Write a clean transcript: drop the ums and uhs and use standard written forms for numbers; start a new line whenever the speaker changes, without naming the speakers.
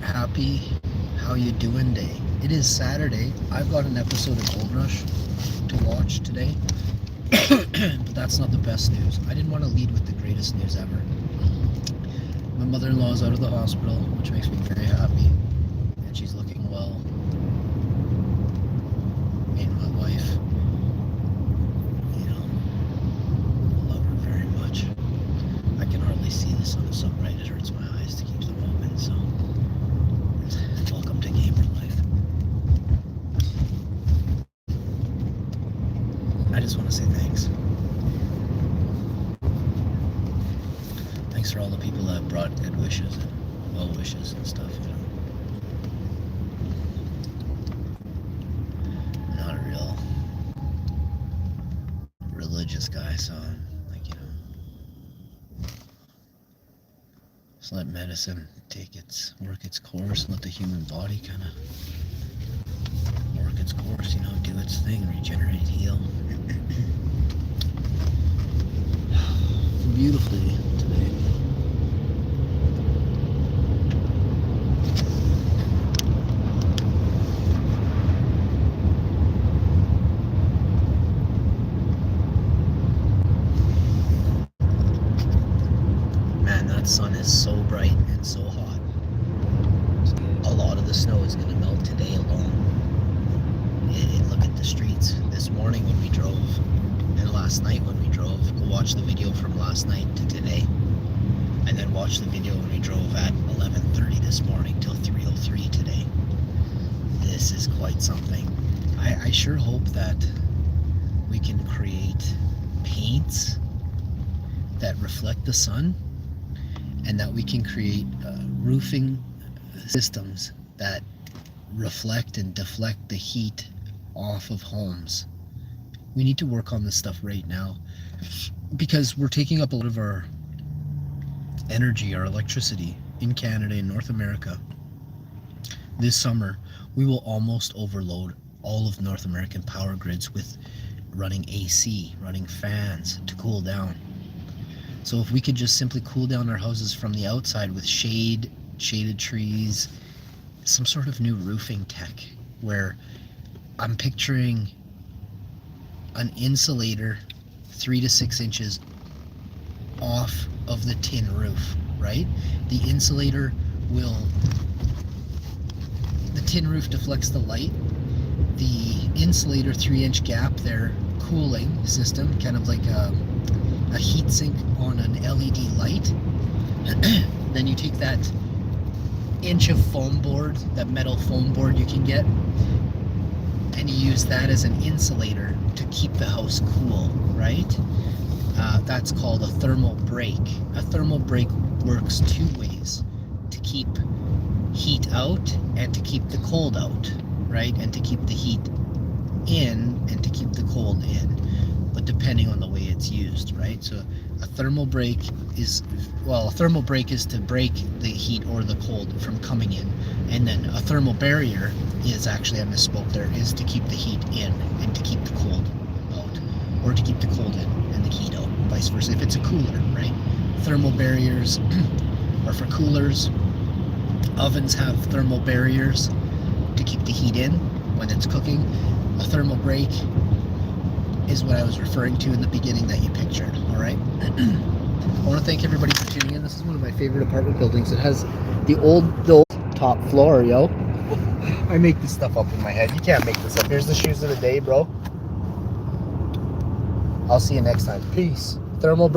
happy how you doing day. It is Saturday. I've got an episode of Gold Rush to watch today. But that's not the best news. I didn't want to lead with the greatest news ever. My mother-in-law is out of the hospital, which makes me very happy. And she's looking well. Me and my wife, love her very much. I can hardly see the sun. It's so bright it hurts my eyes to keep them open, so welcome to gamer life. I just want to say thanks. Thanks for all the people that brought good wishes and well wishes and stuff, I'm not a real religious guy, so just let medicine work its course, let the human body kind of work its course, do its thing, regenerate, heal. Beautifully today. Man, that sun is so bright and so hot. A lot of the snow is going to melt today alone. Look at the streets this morning when we drove, and last night when we drove. Go watch the video from last night to today, and then watch the video when we drove at 11:30 this morning till 3:03 today. This is quite something. I sure hope that we can create paints that reflect the sun, and that we can create roofing systems that reflect and deflect the heat off of homes. We need to work on this stuff right now, because we're taking up a lot of our energy, our electricity in Canada and North America. This summer, we will almost overload all of North American power grids with running AC, running fans to cool down. So if we could just simply cool down our houses from the outside with shaded trees, some sort of new roofing tech, where I'm picturing an insulator 3 to 6 inches off of the tin roof, right? The tin roof deflects the light. The insulator 3-inch gap there, cooling system, kind of like a heat sink on an LED light. Then you take that inch of foam board, that metal foam board you can get, and you use that as an insulator to keep the house cool, right? That's called a thermal break. A thermal break works two ways: to keep heat out and to keep the cold out, right? And to keep the heat in and to keep the cold in, but depending on the way it's used, right? So a thermal break is to break the heat or the cold from coming in, and then a thermal barrier is, actually I misspoke there, is to keep the heat in and to keep the cold out, or to keep the cold in and the heat out, vice versa. If it's a cooler, right? Thermal barriers are for coolers. Ovens have thermal barriers to keep the heat in when it's cooking. A thermal break is what I was referring to in the beginning that you pictured, all right? I want to thank everybody for tuning in. This is one of my favorite apartment buildings. It has the old top floor, yo. I make this stuff up in my head. You can't make this up. Here's the shoes of the day, bro. I'll see you next time. Peace. Thermal break.